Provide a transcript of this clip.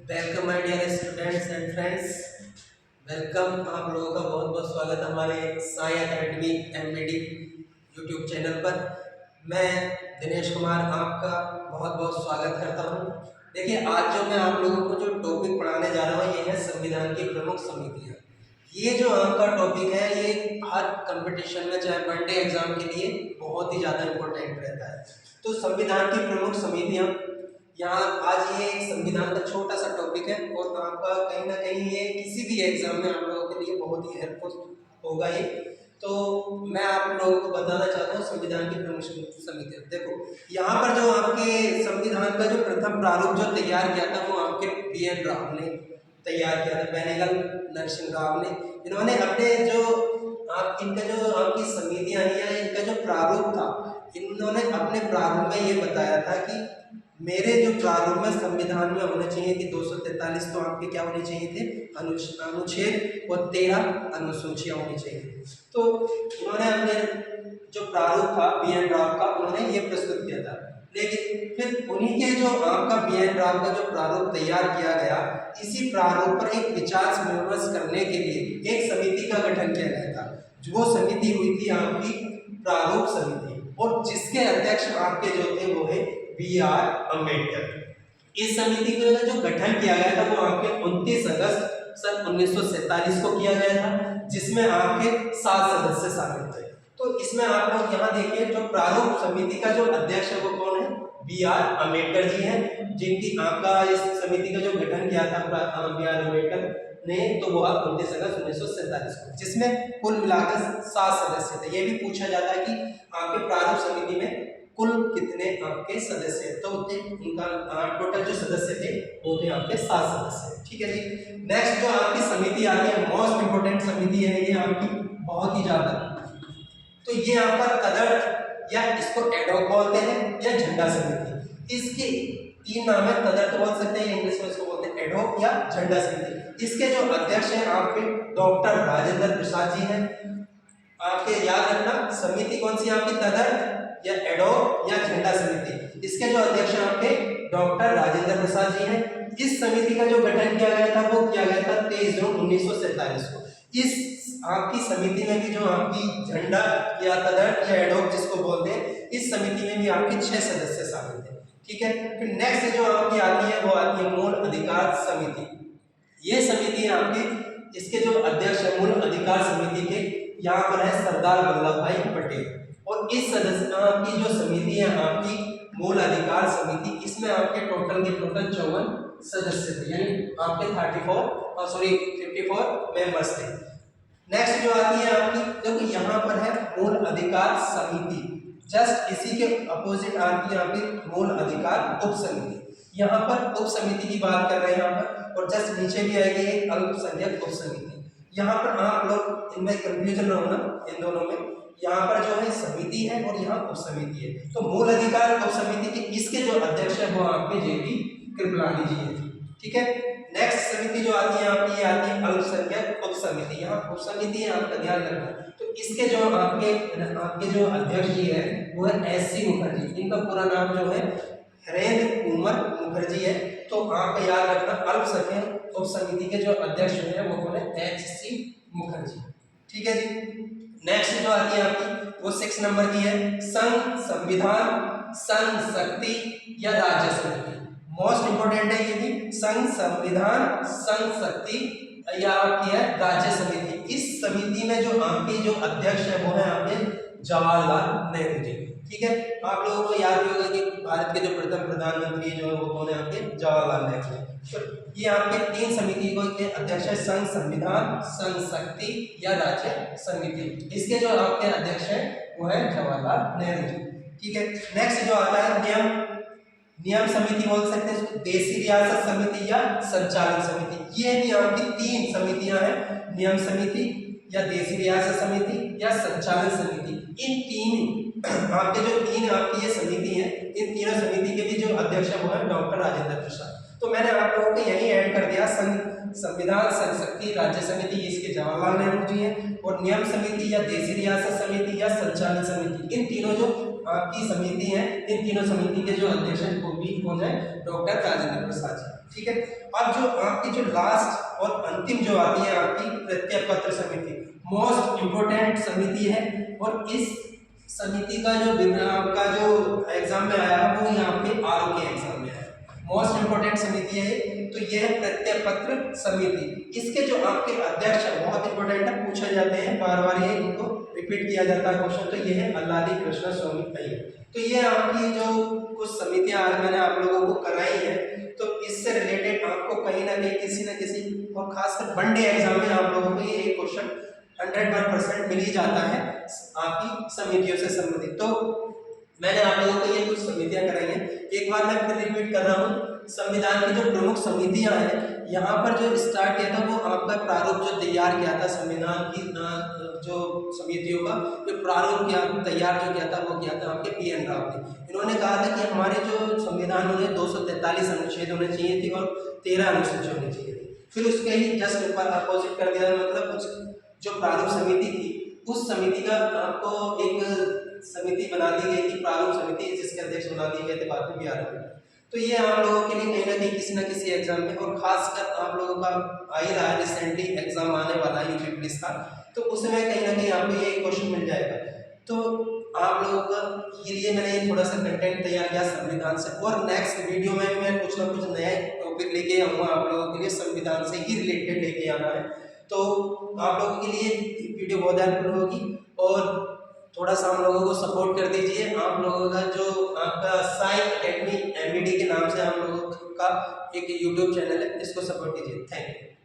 Welcome my dear students and friends. Welcome, आप लोगों का बहुत बहुत स्वागत हमारे Sai academy MBD YouTube channel पर। मैं दिनेश कुमार आपका बहुत बहुत स्वागत करता हूं। देखिए, आज जो मैं आप लोगों को जो टॉपिक पढ़ाने जा रहा हूं ये है संविधान की प्रमुख समितियां। ये जो आपका टॉपिक है ये हर कंपटीशन में चाहे वनडे एग्जाम के लिए बहुत ही ज़्यादा इम्पोर्टेंट रहता है। तो संविधान की प्रमुख समितियां, यहाँ आज ये संविधान का छोटा सा टॉपिक है और आपका कहीं ना कहीं ये किसी भी एग्जाम में आप लोगों के लिए बहुत ही हेल्पफुल होगा ये। तो मैं आप लोगों को बताना चाहता हूँ संविधान की प्रमुख समितियां। देखो, यहाँ पर जो आपके संविधान का जो प्रथम प्रारूप जो तैयार किया था वो आपके BN राव ने तैयार किया था, बेनेगल नरसिंह राव ने। इन्होंने अपने जो इनका जो आपकी समितियां या इनका जो प्रारूप था, इन्होंने अपने प्रारूप में ये बताया था कि मेरे जो प्रारूप में संविधान में होने चाहिए कि 243 तो आपके क्या होने चाहिए थे, अनुच्छेद और 13 अनुसूचियां होनी चाहिए। तो इन्होंने अपने जो प्रारूप था BN राव का, उन्होंने ये प्रस्तुत किया था। लेकिन फिर उन्हीं के जो आपका BN राव का जो प्रारूप तैयार किया गया, इसी प्रारूप पर एक विचार विमर्श करने के लिए एक समिति का गठन किया गया था। वो समिति हुई थी आपकी प्रारूप समिति, और जिसके अध्यक्ष आपके जो थे वो है BR अम्बेडकर। इस समिति का जो गठन किया गया था वो आपके 29 अगस्त सन 1947 को किया गया था, जिसमें आपके 7 सदस्य शामिल थे। तो इसमें आप लोग यहाँ देखिए, जो प्रारूप समिति का जो अध्यक्ष है वो कौन है, BR अम्बेडकर जी हैं, जिनकी आपका इस समिति का जो गठन किया था BR अम्बेडकर ने, तो वो 29 अगस्त 1947 को, जिसमें कुल मिलाकर 7 सदस्य थे। ये भी पूछा जाता है कि आपके प्रारूप समिति में कुल कितने आपके सदस्य, तो उनका टोटल जो सदस्य थे वो थे आपके 7 सदस्य। ठीक है जी। नेक्स्ट जो आपकी समिति आती है, मोस्ट इंपोर्टेंट समिति है ये आपकी, बहुत ही ज्यादा। तो ये आपका तदर्थ, या इसको एडहॉक बोलते हैं, या झंडा समिति। इसके 3 नाम है, तदर्थ बोल सकते हैं, इंग्लिश में इसको बोलते हैं एडहॉक या झंडा समिति। इसके जो अध्यक्ष हैं आपके डॉक्टर राजेंद्र प्रसाद जी हैं। आपके याद रखना, समिति कौन सी आपकी, तदर्थ या एडहॉक या झंडा समिति। इसके जो अध्यक्ष हैं आपके डॉक्टर राजेंद्र प्रसाद जी हैं। इस समिति का जो गठन किया गया था वो किया गया था 23 जून 1947 को। इस आपकी समिति में भी जो आपकी झंडा या तदर्थ या एडहॉक जिसको बोलते हैं, इस समिति में भी आपके 6 सदस्य शामिल थे। ठीक है। फिर नेक्स्ट जो आपकी आती है वो आती है मूल अधिकार समिति। ये समिति है आपकी, इसके जो अध्यक्ष है मूल अधिकार समिति के, यहाँ पर है सरदार वल्लभ भाई पटेल। और इस सदस्य आपकी जो समिति है आपकी मूल अधिकार समिति, इसमें आपके टोटल 54 सदस्य थे, यानी आपके 54 मेंबर्स थे। नेक्स्ट जो आती है आपकी, देखो यहाँ पर है मूल अधिकार समिति, जस्ट इसी के अपोजिट आती है आपकी मूल अधिकार उप समिति। यहाँ पर उप समिति की बात कर रहे हैं यहाँ पर, और जस्ट नीचे भी आएगी एक अल्पसंख्यक उप समिति। यहाँ पर आप लोग इनमें कंफ्यूजन न होना इन दोनों में, यहाँ पर जो है समिति है और यहाँ उप समिति है। तो मूल अधिकार उप समिति के इसके जो अध्यक्ष है वो आपके JP कृपलानी जी है। ठीक है। नेक्स्ट समिति जो आती है आपकी, ये आती है अल्पसंख्यक उप समिति। यहाँ उप समिति है, आपका ध्यान रखना। तो इसके जो आपके जो अध्यक्ष जी है वो है SC मुखर्जी। इनका पूरा नाम जो है हरेंद्र कुमार मुखर्जी है। तो आपका याद रखना, अल्पसंख्यक उप समिति के जो अध्यक्ष है वो कौन है, HC मुखर्जी। ठीक है जी। नेक्स्ट जो आती है आपकी वो 6 नंबर की है, संघ संविधान संघ शक्ति या राज्य समिति। मोस्ट इंपोर्टेंट है ये भी, संघ संविधान संघ शक्ति या आपकी है राज्य समिति। इस समिति में जो आपके जो अध्यक्ष है वो है आपके जवाहरलाल नेहरू जी। ठीक है। आप लोगों को याद भी होगा कि भारत के जो प्रथम प्रधानमंत्री जो है वो कौन है आपके जवाहरलाल नेहरू। तो ये आपके 3 समिति को के अध्यक्ष है, संघ संविधान संघ शक्ति या राज्य समिति। इसके जो आपके अध्यक्ष है वो है जवाहरलाल नेहरू जी। ठीक है। नेक्स्ट जो आता है नियम समिति बोल सकते हैं इसको, देशी रियासत समिति या संचालन समिति। ये भी आपकी 3 समितियां हैं, नियम समिति या देशी रियासत समिति या संचालन समिति। इन 3 आपके जो 3 आपकी ये समिति है, इन तीनों समिति के भी जो अध्यक्ष है वो है डॉक्टर राजेंद्र प्रसाद। तो मैंने आप लोगों को यही ऐड कर दिया, संविधान संघ शक्ति राज्य समिति इसके जवाहरलाल नेहरू जी हैं, और नियम समिति या देशी रियासत समिति या संचालन समिति, इन तीनों जो आपकी समिति है, इन तीनों समिति के जो अध्यक्ष हैं वो भी कौन है, डॉक्टर राजेंद्र प्रसाद जी। ठीक है। अब जो आपकी जो लास्ट और अंतिम जो आती है आपकी प्रत्यय पत्र समिति, मोस्ट इम्पोर्टेंट समिति है। और इस समिति का जो आपका जो एग्जाम में आया वो यहाँ पे आर के एग्जाम में आया, मोस्ट इम्पोर्टेंट समिति है। तो यह है प्रत्यय पत्र समिति। इसके जो आपके अध्यक्ष है बहुत इंपॉर्टेंट है, पूछे जाते हैं बार बार, ये इनको रिपीट किया जाता है क्वेश्चन। तो ये है अल्लादी कृष्ण स्वामी अय्यर। तो ये आपकी जो कुछ समितियां आज मैंने आप लोगों को कराई है, तो इससे रिलेटेड आपको कहीं ना कहीं किसी न किसी और खासकर वनडे एग्जाम में आप लोगों को ये एक क्वेश्चन 100% मिल ही जाता है आपकी समितियों से संबंधित। तो मैंने आप लोगों को ये कुछ समितियां कराई हैं, एक बार मैं फिर रिपीट कर रहा हूँ। संविधान की जो प्रमुख समितियां हैं, यहाँ पर जो स्टार्ट किया था वो आपका प्रारूप जो तैयार किया था संविधान की जो समितियों का जो प्रारूप किया तैयार जो किया था वो किया था आपके पी.एन. राव ने। इन्होंने कहा था कि हमारे जो संविधान में 243 अनुच्छेद होने चाहिए थे और 13 अनुसूची होनी चाहिए थी। फिर उसके ही जस्ट ऊपर अपोजिट कर दिया, मतलब उस जो प्रारूप समिति थी उस समिति का आपको एक समिति बना दी गई थी, प्रारूप समिति, जिसके अध्यक्ष बना दिए गए थे बाद में बिहार में। तो ये आप लोगों के लिए कहीं ना कहीं किसी न किसी एग्जाम में, और खासकर आप लोगों का आ ही रहा है रिसेंटली एग्जाम आने वाला है यूपी पुलिस का, तो उसमें कहीं ना कहीं आपको ये क्वेश्चन मिल जाएगा। तो आप लोगों का के लिए मैंने थोड़ा सा कंटेंट तैयार किया संविधान से, और नेक्स्ट वीडियो में मैं कुछ ना कुछ नए टॉपिक लेके आऊँगा आप लोगों के लिए, संविधान से ही रिलेटेड लेके आना है। तो आप लोगों के लिए वीडियो बहुत हेल्पफुल होगी, और थोड़ा सा हम लोगों को सपोर्ट कर दीजिए। आप लोगों का जो आपका साई एकेडमी एमबीडी के नाम से हम लोगों का एक यूट्यूब चैनल है, इसको सपोर्ट कीजिए। Thank you.